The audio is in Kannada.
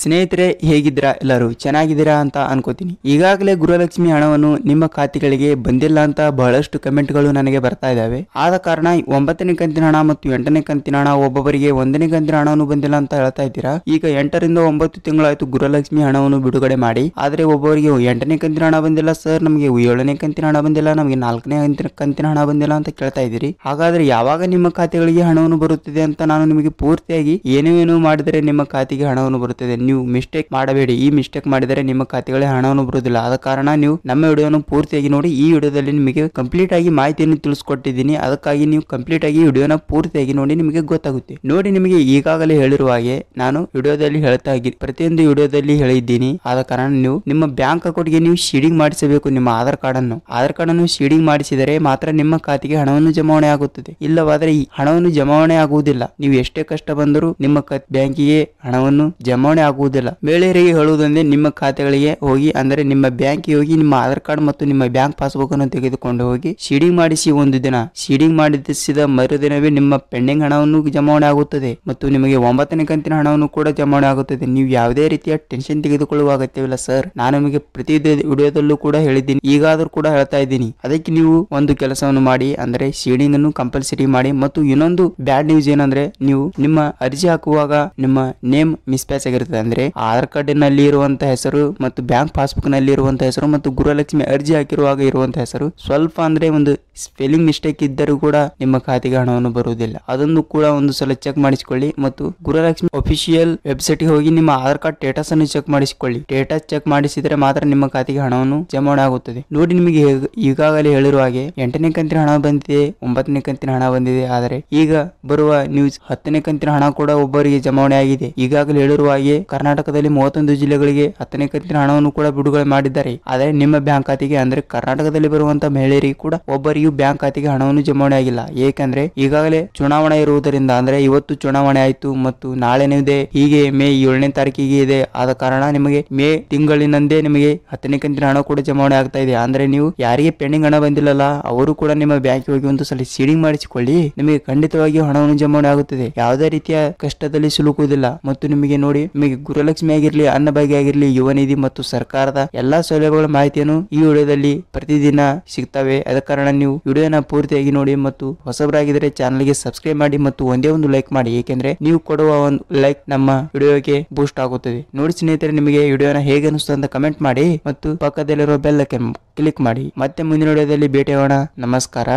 ಸ್ನೇಹಿತರೆ, ಹೇಗಿದ್ದೀರಾ? ಎಲ್ಲರೂ ಚೆನ್ನಾಗಿದ್ದೀರಾ ಅಂತ ಅನ್ಕೋತೀನಿ. ಈಗಾಗಲೇ ಗೃಹಲಕ್ಷ್ಮಿ ಹಣವನ್ನು ನಿಮ್ಮ ಖಾತೆಗಳಿಗೆ ಬಂದಿಲ್ಲ ಅಂತ ಬಹಳಷ್ಟು ಕಮೆಂಟ್ಗಳು ನನಗೆ ಬರ್ತಾ ಇದಾವೆ. ಆದ ಕಾರಣ 9ನೇ ಕಂತಿನ ಹಣ ಮತ್ತು 8ನೇ ಕಂತಿನ ಹಣ, ಒಬ್ಬೊಬ್ಬರಿಗೆ 1ನೇ ಕಂತಿನ ಹಣವನ್ನು ಬಂದಿಲ್ಲ ಅಂತ ಹೇಳ್ತಾ ಇದ್ದೀರಾ. ಈಗ 8 ರಿಂದ 9 ತಿಂಗಳಾಯ್ತು ಗೃಹಲಕ್ಷ್ಮಿ ಹಣವನ್ನು ಬಿಡುಗಡೆ ಮಾಡಿ. ಆದ್ರೆ ಒಬ್ಬೊಬ್ಬರಿಗೆ 8ನೇ ಕಂತಿನ ಹಣ ಬಂದಿಲ್ಲ ಸರ್, ನಮಗೆ 7ನೇ ಕಂತಿನ ಹಣ ಬಂದಿಲ್ಲ, ನಮಗೆ 4ನೇ ಕಂತಿನ ಹಣ ಬಂದಿಲ್ಲ ಅಂತ ಕೇಳ್ತಾ ಇದ್ದೀರಿ. ಹಾಗಾದ್ರೆ ಯಾವಾಗ ನಿಮ್ಮ ಖಾತೆಗಳಿಗೆ ಹಣವನ್ನು ಬರುತ್ತದೆ ಅಂತ ನಾನು ನಿಮಗೆ ಪೂರ್ತಿಯಾಗಿ ಏನೇನು ಮಾಡಿದರೆ ನಿಮ್ಮ ಖಾತೆಗೆ ಹಣವನ್ನು ಬರುತ್ತದೆ. ನೀವು ಮಿಸ್ಟೇಕ್ ಮಾಡಬೇಡಿ. ಈ ಮಿಸ್ಟೇಕ್ ಮಾಡಿದರೆ ನಿಮ್ಮ ಖಾತೆಗಳಿಗೆ ಹಣವನ್ನು ಬರುವುದಿಲ್ಲ. ಆದ ಕಾರಣ ನೀವು ನಮ್ಮ ವಿಡಿಯೋವನ್ನು ಪೂರ್ತಿಯಾಗಿ ನೋಡಿ. ಈ ವಿಡಿಯೋದಲ್ಲಿ ನಿಮಗೆ ಕಂಪ್ಲೀಟ್ ಆಗಿ ಮಾಹಿತಿಯನ್ನು ತಿಳಿಸ್ಕೊಟ್ಟಿದ್ದೀನಿ. ಅದಕ್ಕಾಗಿ ನೀವು ಕಂಪ್ಲೀಟ್ ಆಗಿ ವಿಡಿಯೋನ ಪೂರ್ತಿಯಾಗಿ ನೋಡಿ, ನಿಮಗೆ ಗೊತ್ತಾಗುತ್ತೆ. ನೋಡಿ, ನಿಮಗೆ ಈಗಾಗಲೇ ಹೇಳಿರುವ ಹಾಗೆ ನಾನು ವಿಡಿಯೋದಲ್ಲಿ ಹೇಳ್ತಾ ಪ್ರತಿಯೊಂದು ವಿಡಿಯೋದಲ್ಲಿ ಹೇಳಿದ್ದೀನಿ. ಆದ ಕಾರಣ ನೀವು ನಿಮ್ಮ ಬ್ಯಾಂಕ್ ಅಕೌಂಟ್ಗೆ ನೀವು ಶೀಡಿಂಗ್ ಮಾಡಿಸಬೇಕು. ನಿಮ್ಮ ಆಧಾರ್ ಕಾರ್ಡ್ ಅನ್ನು ಶೀಡಿಂಗ್ ಮಾಡಿಸಿದರೆ ಮಾತ್ರ ನಿಮ್ಮ ಖಾತೆಗೆ ಹಣವನ್ನು ಜಮಾವಣೆ ಆಗುತ್ತದೆ. ಇಲ್ಲವಾದರೆ ಈ ಹಣವನ್ನು ಜಮಾವಣೆ ಆಗುವುದಿಲ್ಲ. ನೀವು ಎಷ್ಟೇ ಕಷ್ಟ ಬಂದರೂ ನಿಮ್ಮ ಬ್ಯಾಂಕಿಗೆ ಹಣವನ್ನು ಜಮಾವಣೆ ಆಗುವುದಿಲ್ಲ. ಮಹಿಳೆಯರಿಗೆ ಹೇಳುವುದೊಂದೇ, ನಿಮ್ಮ ಖಾತೆಗಳಿಗೆ ಹೋಗಿ, ಅಂದರೆ ನಿಮ್ಮ ಬ್ಯಾಂಕಿಗೆ ಹೋಗಿ ನಿಮ್ಮ ಆಧಾರ್ ಕಾರ್ಡ್ ಮತ್ತು ನಿಮ್ಮ ಬ್ಯಾಂಕ್ ಪಾಸ್ಬುಕ್ ಅನ್ನು ತೆಗೆದುಕೊಂಡು ಹೋಗಿ ಶೀಡಿಂಗ್ ಮಾಡಿಸಿ. ಒಂದು ದಿನ ಶೀಡಿಂಗ್ ಮಾಡಿಸಿದ ಮರುದಿನವೇ ನಿಮ್ಮ ಪೆಂಡಿಂಗ್ ಹಣವನ್ನು ಜಮಾವಣೆ ಆಗುತ್ತದೆ ಮತ್ತು ನಿಮಗೆ 9ನೇ ಕಂತಿನ ಹಣವನ್ನು ಕೂಡ ಜಮಾವಣೆ ಆಗುತ್ತದೆ. ನೀವು ಯಾವುದೇ ರೀತಿಯ ಟೆನ್ಷನ್ ತೆಗೆದುಕೊಳ್ಳುವ ಅಗತ್ಯವಿಲ್ಲ ಸರ್. ನಾನು ನಿಮಗೆ ಪ್ರತಿ ವಿಡಿಯೋದಲ್ಲೂ ಕೂಡ ಹೇಳಿದ್ದೀನಿ, ಈಗಾದರೂ ಕೂಡ ಹೇಳ್ತಾ ಇದ್ದೀನಿ. ಅದಕ್ಕೆ ನೀವು ಒಂದು ಕೆಲಸವನ್ನು ಮಾಡಿ, ಅಂದ್ರೆ ಶೀಡಿಂಗ್ ಅನ್ನು ಕಂಪಲ್ಸರಿ ಮಾಡಿ. ಮತ್ತು ಇನ್ನೊಂದು ಬ್ಯಾಡ್ ನ್ಯೂಸ್ ಏನಂದ್ರೆ, ನೀವು ನಿಮ್ಮ ಅರ್ಜಿ ಹಾಕುವಾಗ ನಿಮ್ಮ ನೇಮ್ ಮಿಸ್ಪ್ಯಾಚ್ ಆಗಿರ್ತದೆ. ಅಂದ್ರೆ ಆಧಾರ್ ಕಾರ್ಡ್ ನಲ್ಲಿ ಇರುವಂತಹ ಹೆಸರು ಮತ್ತು ಬ್ಯಾಂಕ್ ಪಾಸ್ಬುಕ್ ನಲ್ಲಿ ಇರುವಂತಹ ಹೆಸರು ಮತ್ತು ಗೃಹಲಕ್ಷ್ಮಿ ಅರ್ಜಿ ಹಾಕಿರುವಾಗ ಇರುವಂತಹ ಹೆಸರು ಸ್ವಲ್ಪ ಅಂದ್ರೆ ಒಂದು ಸ್ಪೆಲ್ಲಿಂಗ್ ಮಿಸ್ಟೇಕ್ ಇದ್ದರೂ ಕೂಡ ನಿಮ್ಮ ಖಾತೆಗೆ ಹಣವನ್ನು ಬರುವುದಿಲ್ಲ. ಅದನ್ನು ಕೂಡ ಒಂದು ಸಲ ಚೆಕ್ ಮಾಡಿಸಿಕೊಳ್ಳಿ. ಮತ್ತು ಗೃಹಲಕ್ಷ್ಮಿ ಅಫಿಷಿಯಲ್ ವೆಬ್ಸೈಟ್ ಗೆ ಹೋಗಿ ನಿಮ್ಮ ಆಧಾರ್ ಕಾರ್ಡ್ ಸ್ಟೇಟಸ್ ಅನ್ನು ಚೆಕ್ ಮಾಡಿಸಿಕೊಳ್ಳಿ. ಸ್ಟೇಟಸ್ ಚೆಕ್ ಮಾಡಿಸಿದರೆ ಮಾತ್ರ ನಿಮ್ಮ ಖಾತೆಗೆ ಹಣವನ್ನು ಜಮಾವಣೆ ಆಗುತ್ತದೆ. ನೋಡಿ, ನಿಮಗೆ ಈಗಾಗಲೇ ಹೇಳಿರುವ ಹಾಗೆ 8ನೇ ಕಂತಿನ ಹಣ ಬಂದಿದೆ, 9ನೇ ಕಂತಿನ ಹಣ ಬಂದಿದೆ. ಆದರೆ ಈಗ ಬರುವ ನ್ಯೂಸ್ 10ನೇ ಕಂತಿನ ಹಣ ಕೂಡ ಒಬ್ಬರಿಗೆ ಜಮಾವಣೆ ಆಗಿದೆ. ಈಗಾಗಲೇ ಹೇಳಿರುವ ಹಾಗೆ ಕರ್ನಾಟಕದಲ್ಲಿ 31 ಜಿಲ್ಲೆಗಳಿಗೆ 10ನೇ ಕಂತಿನ ಹಣವನ್ನು ಕೂಡ ಬಿಡುಗಡೆ ಮಾಡಿದ್ದಾರೆ. ಆದರೆ ನಿಮ್ಮ ಬ್ಯಾಂಕ್ ಖಾತೆಗೆ, ಅಂದ್ರೆ ಕರ್ನಾಟಕದಲ್ಲಿ ಬರುವಂತಹ ಮಹಿಳೆಯರಿಗೆ ಕೂಡ ಒಬ್ಬರಿಗೂ ಬ್ಯಾಂಕ್ ಖಾತೆಗೆ ಹಣವನ್ನು ಜಮಾವಣೆ ಆಗಿಲ್ಲ. ಏಕೆಂದ್ರೆ ಈಗಾಗಲೇ ಚುನಾವಣೆ ಇರುವುದರಿಂದ, ಅಂದ್ರೆ ಇವತ್ತು ಚುನಾವಣೆ ಆಯ್ತು ಮತ್ತು ನಾಳೆನೇ ಇದೆ, ಹೀಗೆ ಮೇ 7ನೇ ತಾರೀಕಿಗೆ ಇದೆ. ಆದ ಕಾರಣ ನಿಮಗೆ ಮೇ ತಿಂಗಳಿನಂದೇ ನಿಮಗೆ 10ನೇ ಕಂತಿನ ಹಣ ಕೂಡ ಜಮಾವಣೆ ಆಗ್ತಾ ಇದೆ. ಅಂದ್ರೆ ನೀವು ಯಾರಿಗೆ ಪೆಂಡಿಂಗ್ ಹಣ ಬಂದಿಲ್ಲಲ್ಲ, ಅವರು ಕೂಡ ನಿಮ್ಮ ಬ್ಯಾಂಕ್ ಹೋಗಿ ಒಂದು ಸಲ ಸೀಡಿಂಗ್ ಮಾಡಿಸಿಕೊಳ್ಳಿ. ನಿಮಗೆ ಖಂಡಿತವಾಗಿ ಹಣವನ್ನು ಜಮಾವಣೆ ಆಗುತ್ತದೆ. ಯಾವುದೇ ರೀತಿಯ ಕಷ್ಟದಲ್ಲಿ ಸಿಲುಕುವುದಿಲ್ಲ. ಮತ್ತು ನಿಮಗೆ ನೋಡಿ, ನಿಮಗೆ ಗೃಹಲಕ್ಷ್ಮಿ ಆಗಿರ್ಲಿ, ಅನ್ನಭಾಗ್ಯ ಆಗಿರ್ಲಿ, ಯುವ ನಿಧಿ ಮತ್ತು ಸರ್ಕಾರದ ಎಲ್ಲಾ ಸೌಲಭ್ಯಗಳ ಮಾಹಿತಿಯನ್ನು ಈ ವಿಡಿಯೋದಲ್ಲಿ ಪ್ರತಿದಿನ ಸಿಗ್ತವೆ. ಅದ ಕಾರಣ ನೀವು ವಿಡಿಯೋನ ಪೂರ್ತಿಯಾಗಿ ನೋಡಿ ಮತ್ತು ಹೊಸಬರಾಗಿದ್ದರೆ ಚಾನಲ್ಗೆ ಸಬ್ಸ್ಕ್ರೈಬ್ ಮಾಡಿ ಮತ್ತು ಒಂದೇ ಒಂದು ಲೈಕ್ ಮಾಡಿ. ಏಕೆಂದ್ರೆ ನೀವು ಕೊಡುವ ಒಂದು ಲೈಕ್ ನಮ್ಮ ವಿಡಿಯೋಗೆ ಬೂಸ್ಟ್ ಆಗುತ್ತದೆ. ನೋಡಿ ಸ್ನೇಹಿತರೆ, ನಿಮಗೆ ವಿಡಿಯೋನ ಹೇಗೆ ಅನಿಸ್ತು ಅಂತ ಕಮೆಂಟ್ ಮಾಡಿ ಮತ್ತು ಪಕ್ಕದಲ್ಲಿರುವ ಬೆಲ್ ಐಕಾನ್ ಕ್ಲಿಕ್ ಮಾಡಿ. ಮತ್ತೆ ಮುಂದಿನ ವಿಡಿಯೋದಲ್ಲಿ ಭೇಟಿಯಾಗೋಣ. ನಮಸ್ಕಾರ.